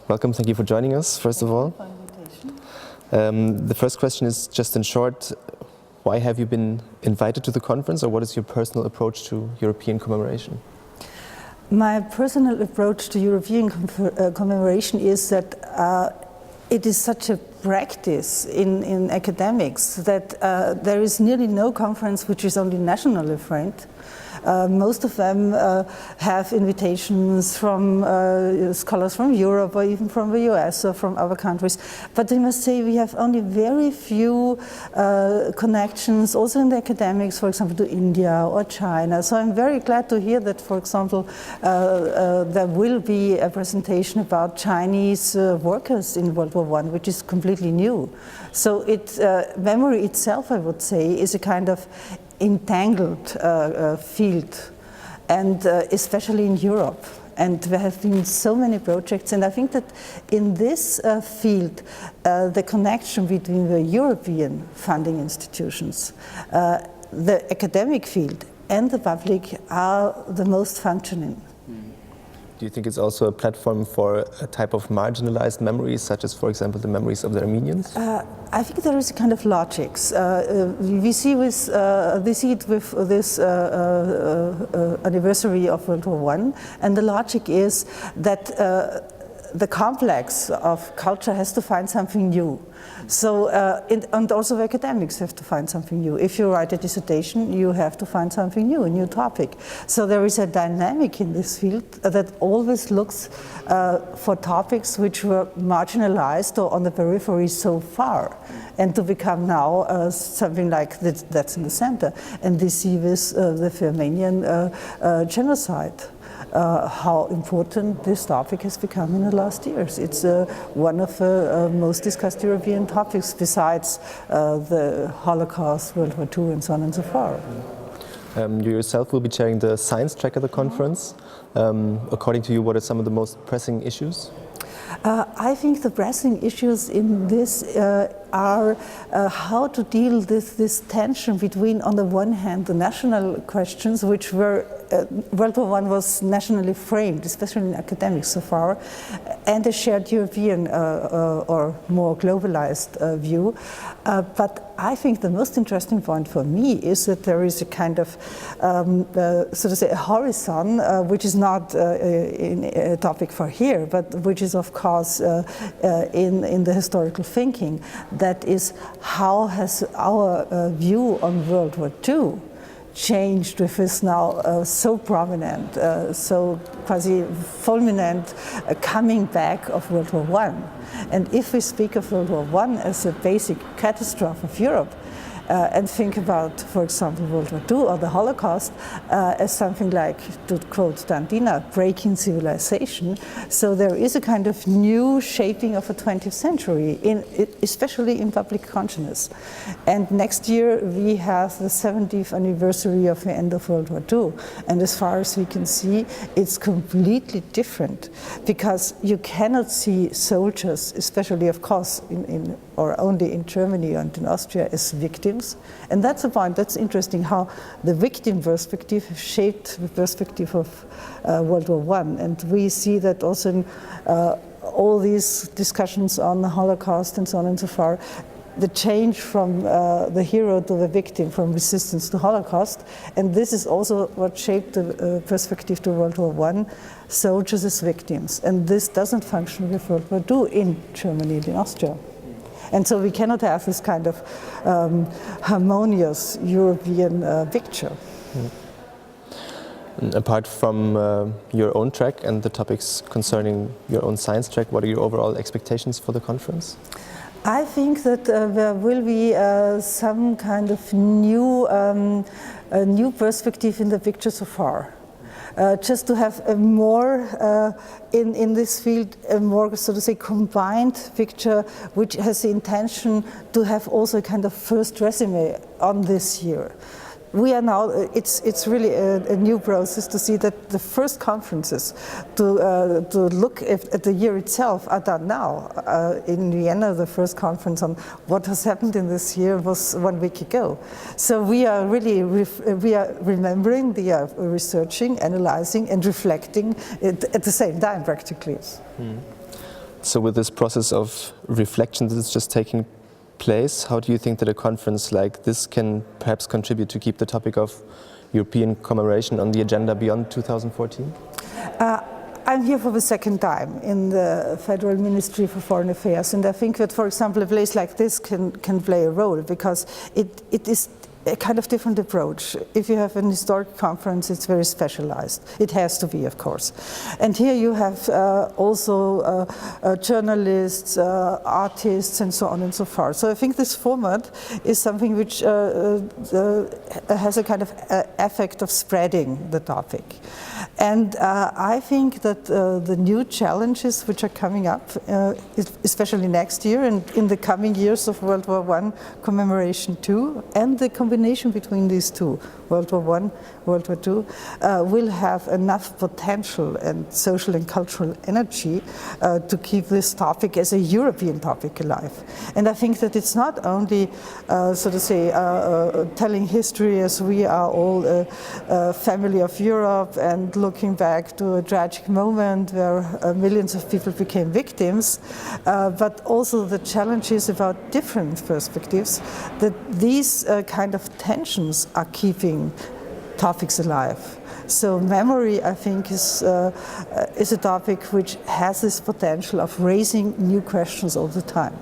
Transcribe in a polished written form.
Welcome, thank you for joining us, first of all. The first question is just in short, why have you been invited to the conference, or what is your personal approach to European commemoration? My personal approach to European commemoration is that it is such a practice in academics that there is nearly no conference which is only nationally framed. Most of them have invitations from scholars from Europe or even from the US or from other countries. But I must say we have only very few connections, also in the academics, for example, to India or China. So I'm very glad to hear that, for example, there will be a presentation about Chinese workers in World War I, which is completely new. So memory itself, I would say, is a kind of entangled field, and especially in Europe. And there have been so many projects, and I think that in this field, the connection between the European funding institutions, the academic field, and the public are the most functioning. Do you think it's also a platform for a type of marginalized memories, such as, for example, the memories of the Armenians? I think there is a kind of logics. We see it with this anniversary of World War I, and the logic is that the complex of culture has to find something new. So, and also the academics have to find something new. If you write a dissertation, you have to find something new, a new topic. So there is a dynamic in this field that always looks for topics which were marginalized or on the periphery so far, and to become now something like that's in the center. And we see this, the Armenian genocide. How important this topic has become in the last years. It's one of the most discussed European topics besides the Holocaust, World War II, and so on and so forth. You yourself will be chairing the science track at the conference. According to you, what are some of the most pressing issues? I think the pressing issues in this are how to deal with this tension between, on the one hand, the national questions, which were World War I was nationally framed, especially in academics so far, and a shared European or more globalized view. But I think the most interesting point for me is that there is a kind of, so to say, a horizon, which is not a topic for here, but which is, of course, in the historical thinking. That is, how has our view on World War II changed with this now so prominent, so quasi-fulminant coming back of World War I. And if we speak of World War I as a basic catastrophe of Europe, and think about, for example, World War II or the Holocaust as something like, to quote Dandina, breaking civilization. So there is a kind of new shaping of the 20th century, especially in public consciousness. And next year we have the 70th anniversary of the end of World War II. And as far as we can see, it's completely different, because you cannot see soldiers, especially, of course, or only in Germany and in Austria, as victims. And that's a point that's interesting, how the victim perspective has shaped the perspective of World War I. And we see that also in all these discussions on the Holocaust and so on and so forth, the change from the hero to the victim, from resistance to Holocaust. And this is also what shaped the perspective to World War I, soldiers as victims. And this doesn't function with World War II in Germany and in Austria. And so we cannot have this kind of harmonious European picture. Apart from your own track and the topics concerning your own science track, what are your overall expectations for the conference? I think that there will be some kind of new perspective in the picture so far. Just to have a more, in this field, a more, so to say, combined picture, which has the intention to have also a kind of first resume on this year. We are now, it's really a new process to see that the first conferences to look at the year itself are done now. In Vienna, the first conference on what has happened in this year was 1 week ago. So we are really, we are remembering, we are researching, analyzing and reflecting at the same time practically. So with this process of reflection that is just taking place, how do you think that a conference like this can perhaps contribute to keep the topic of European commemoration on the agenda beyond 2014? I'm here for the second time in the Federal Ministry for Foreign Affairs, and I think that, for example, a place like this can play a role, because it is a kind of different approach. If you have an historic conference, it's very specialized. It has to be, of course. And here you have also journalists, artists, and so on and so forth. So I think this format is something which has a kind of effect of spreading the topic. And I think that the new challenges which are coming up, especially next year and in the coming years of World War I commemoration too, and the combination between these two, World War I, World War II, will have enough potential and social and cultural energy to keep this topic as a European topic alive. And I think that it's not only, so to say, telling history as we are all a family of Europe and looking back to a tragic moment where millions of people became victims, but also the challenges about different perspectives, that these kind of tensions are keeping topics alive. So memory, I think, is a topic which has this potential of raising new questions all the time.